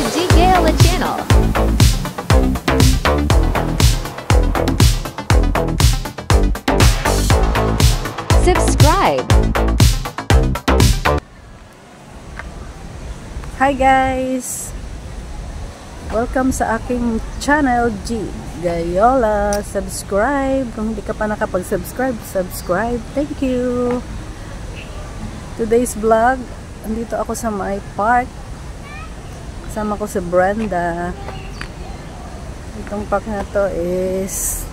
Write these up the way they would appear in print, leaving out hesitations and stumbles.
G. Gayala Channel. Subscribe. Hi guys! Welcome sa aking channel G. Gayala. Subscribe. Kung hindi ka pa nakapag-subscribe, subscribe. Thank you! Today's vlog, andito ako sa my park. Kasama ko si Brenda. Itong park na to is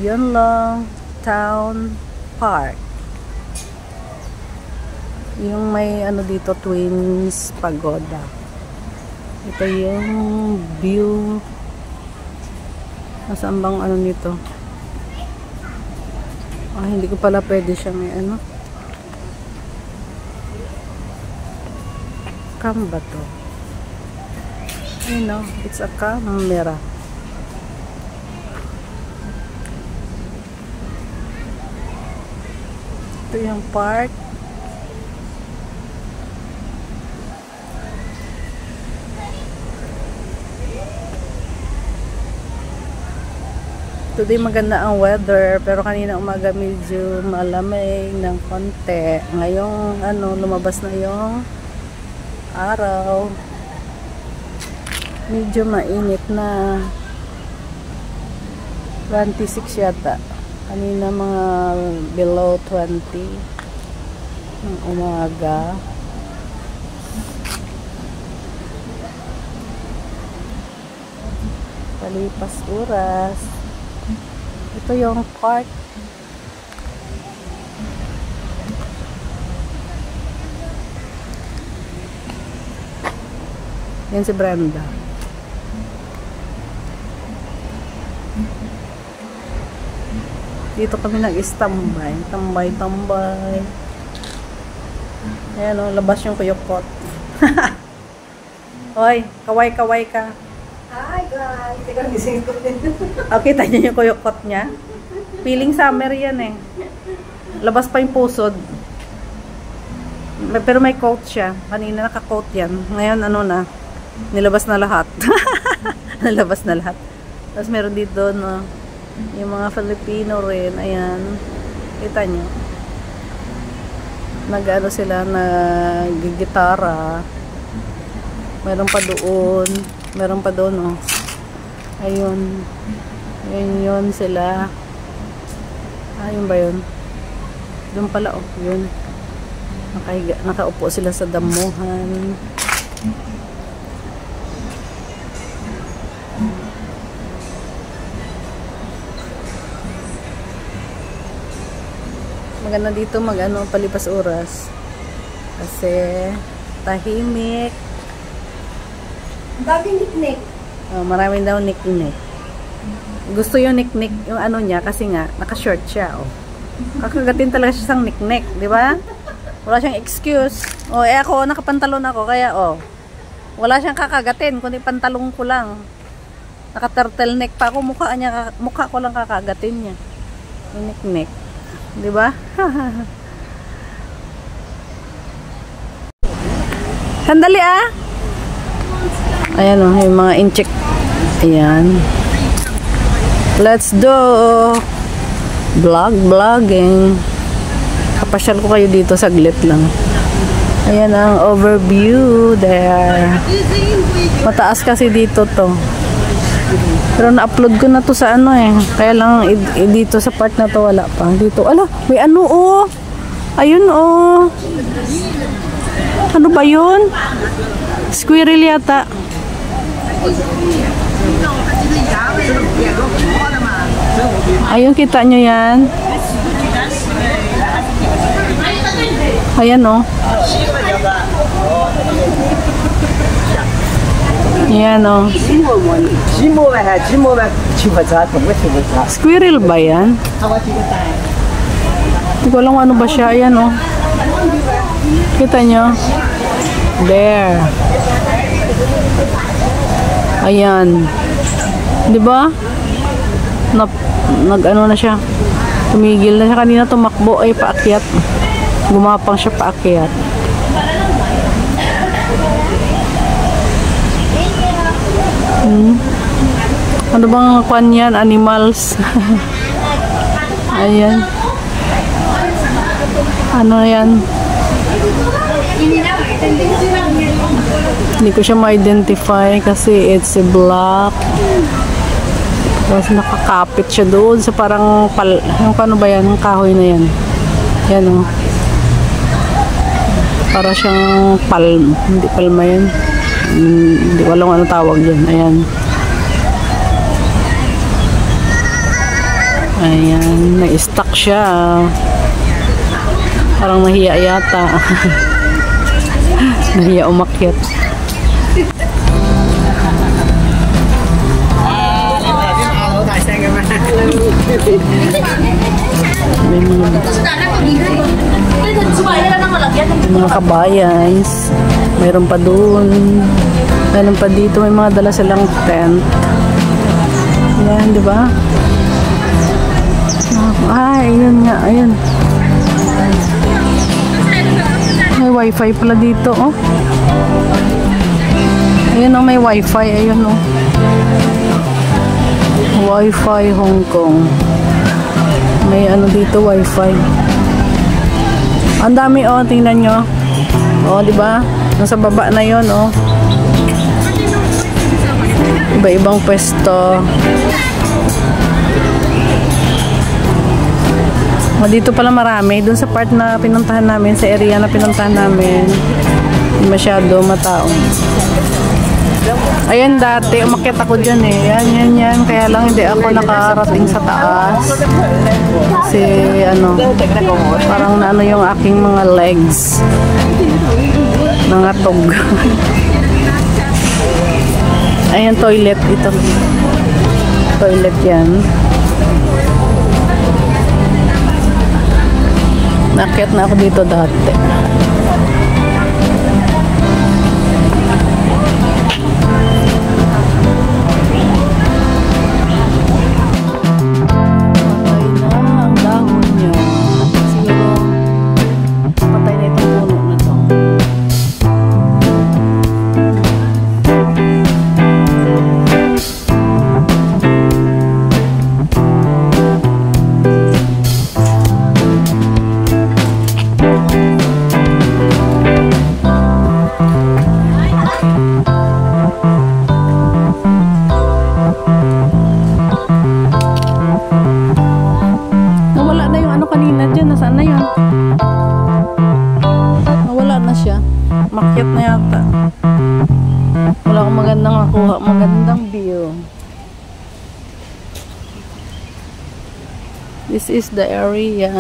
Yunlong Town Park. Yung may ano dito, Twins Pagoda. Ito yung view. Nasaan bang ano nito? Hindi ko pala pwede siya may ano. Cam ba to? Ayun, no? It's a camera. Ito yung park. Today maganda ang weather, pero kanina umaga medyo malamig ng konti. Ngayong ano, lumabas na yung araw. Medyo mainit na. 26 yata. Kanina mga below 20 ng umaga. Palipas oras. Ito yung park. Yan si Brenda. Dito kami nag-istambay. Tambay. Ayan o, labas yung kuyukot. Hoy, kaway-kaway ka. Hi guys! Ikaw gising ko din. Okay, tayo yung kuyukot niya. Feeling summer yan eh. Labas pa yung pusod. Pero may coat siya. Kanina naka-coat yan. Ngayon ano na, nilabas na lahat. Nilabas na lahat. Tapos meron dito no, yung mga Filipino rin. Ayan. Kita nyo. Nag-ano sila, nag-gitara. Meron pa doon. Meron pa doon, oh. Ayun. Yun sila. Yun ba yun? Doon pala, oh. Yun. Nakaupo sila sa damuhan. Maganda dito mag-ano, palipas oras. Kasi tahimik. Daming niknik. Maraming daw niknik. Gusto yung niknik, yung ano niya, kasi nga, naka-short siya, oh. Kakagatin talaga siya sang niknik, di ba? Wala siyang excuse. Ako, nakapantalon ako, kaya, wala siyang kakagatin, kundi pantalong ko lang. Naka-turtleneck pa ako, mukha ko lang kakagatin niya. Yung niknik. Di ba? Sandali, Ayan o, yung mga incheck. Ayan. Let's do vlogging. Kapasyal ko kayo dito, saglit lang. Ayan ang overview there. Mataas kasi dito to. Pero na-upload ko na to sa ano eh. Kaya lang dito sa part na to wala pa. Dito, may ano Ayun Ano ba yun? Squirrel yata. Ayun, kita nyo yan. Ayan Ayan Squirrel ba yan? Hindi ko alam ano ba siya. Ayan Kita nyo? There. Ayan. Diba? Nag-ano na siya. Tumigil na siya. Kanina tumakbo ay paakyat. Gumapang siya paakyat. Ano bang kwan yan? Animals. Ayan. Ano yan? Hindi ko siya ma-identify kasi it's a black. Tapos nakakapit siya doon sa parang yung paano ba yan? Yung kahoy na yan. Yan o. Para siyang hindi palma yan. Hindi ko alam ano tawag yan. Ayan. Ayan. Na-stuck siya. Parang nahiya yata. Nahiya umakyat. Mga kabayans, mayroon pa doon, mayroon pa dito, may mga dala silang tent. Yan, di ba? Ayun nga, ayun. May wifi pala dito, oh. Ayun, oh, may wifi, ayun, oh. Wifi Hong Kong. May ano dito, wifi. Ang dami, oh, tingnan nyo. Oh, di ba? Nasa baba na 'yon, oh. Iba-ibang pwesto. Oh, dito pala marami. Doon sa part na pinuntahan namin, sa area na pinuntahan namin, hindi masyado matao. Ayan, dati umakyat ako dyan eh. Yan. Kaya lang hindi ako nakarating sa taas. Kasi ano, parang naano yung aking mga legs. Nangatog. Ayan, toilet ito. Toilet yan. Nakyat na ako dito dati. Makyat na yata. Wala akong magandang nakuha. Magandang view. This is the area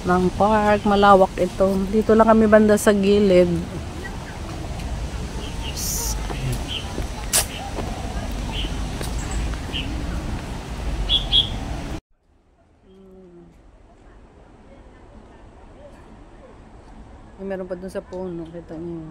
ng park. Malawak ito. Dito lang kami banda sa gilid. Meron pa dun sa puno, kita niyo.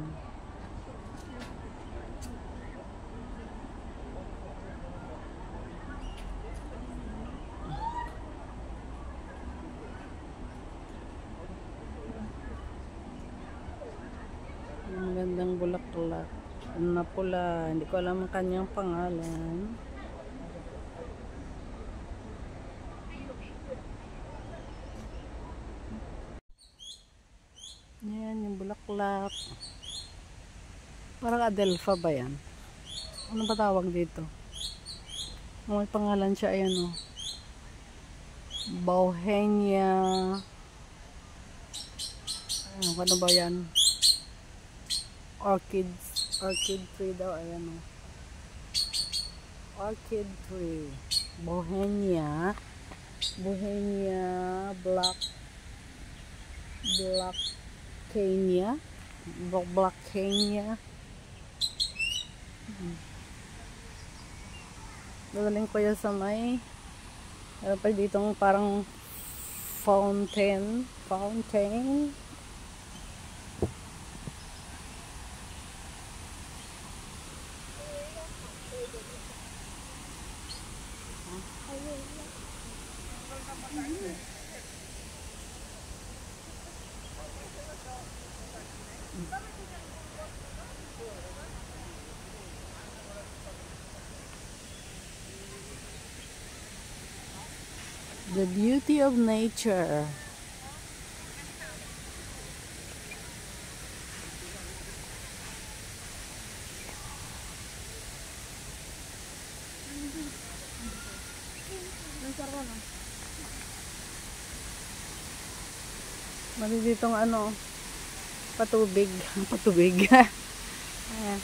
Magandang bulaklak. Ano na pula, hindi ko alam ang kanyang pangalan. Yan, yung bulaklak. Parang Adelpha ba yan? Ano ba tawag dito? May pangalan siya, ayan o. Bauhenia. Ano ba yan? Orchid tree daw, ayan o. Orchid tree. Bauhenia. Black Kenya. Black Kenya. Dadaling ko yan sa may pa ditong parang fountain. The beauty of nature. Mali ditong ano, patubig. Patubig. Ayan.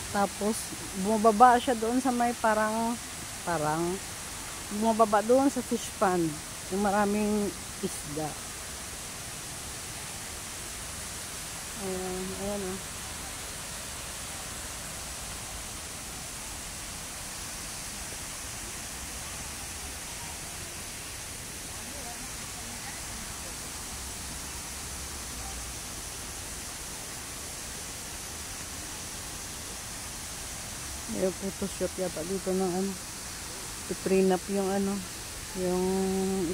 Tapos bumababa siya doon sa may parang bumababa doon sa fish pond yung maraming isda. Ayan, ayan o. May photoshoot yata dito ng ano, i-prenup yung ano, yung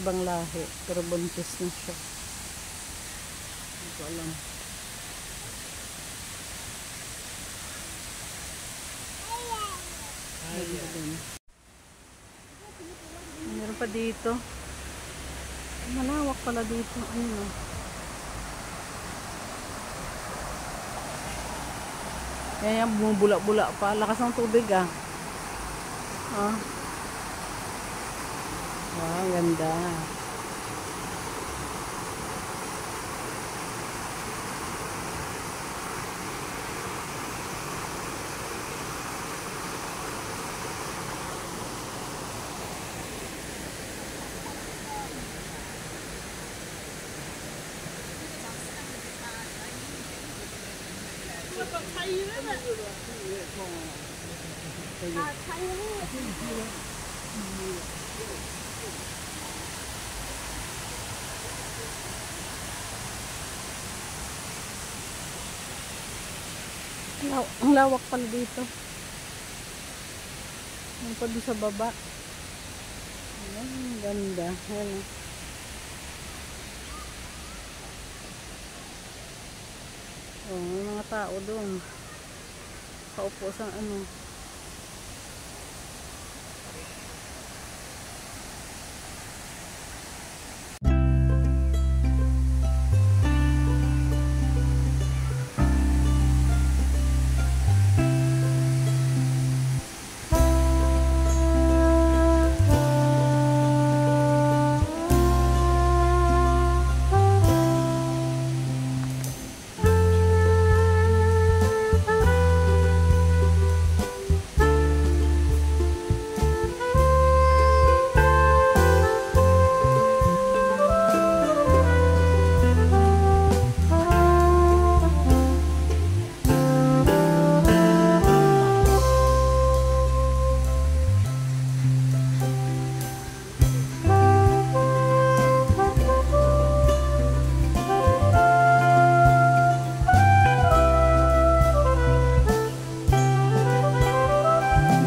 ibang lahi, pero buntis na siya. Hindi ko alam. Meron pa dito. Malawak pala dito. Ayun o. Kaya bumubula-bula pa. Lakas ng tubig ah. Oh. Wow, ganda. Ang lawak pala dito. Ang pa doon sa baba. Ayan, ganda. Ayan. Oh, may mga tao doon. Kaupo sa ano.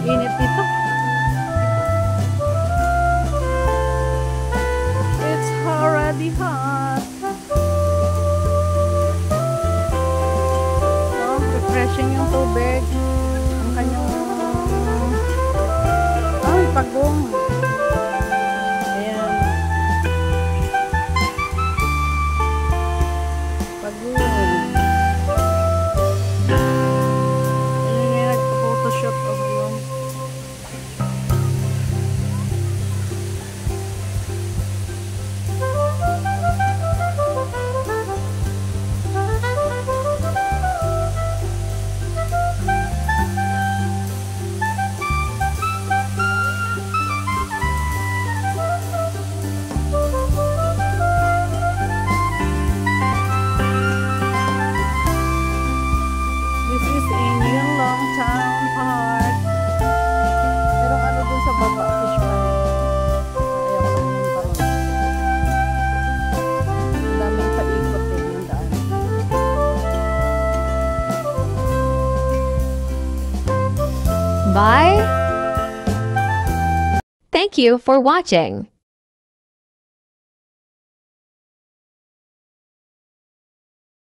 Init dito. It's already hot. Oh, refreshing yung tubig. Ang kanyang ay, pagong. Ayan. Pagong. Ayan yung nagpo-photoshoot o yun. Bye! Thank you for watching.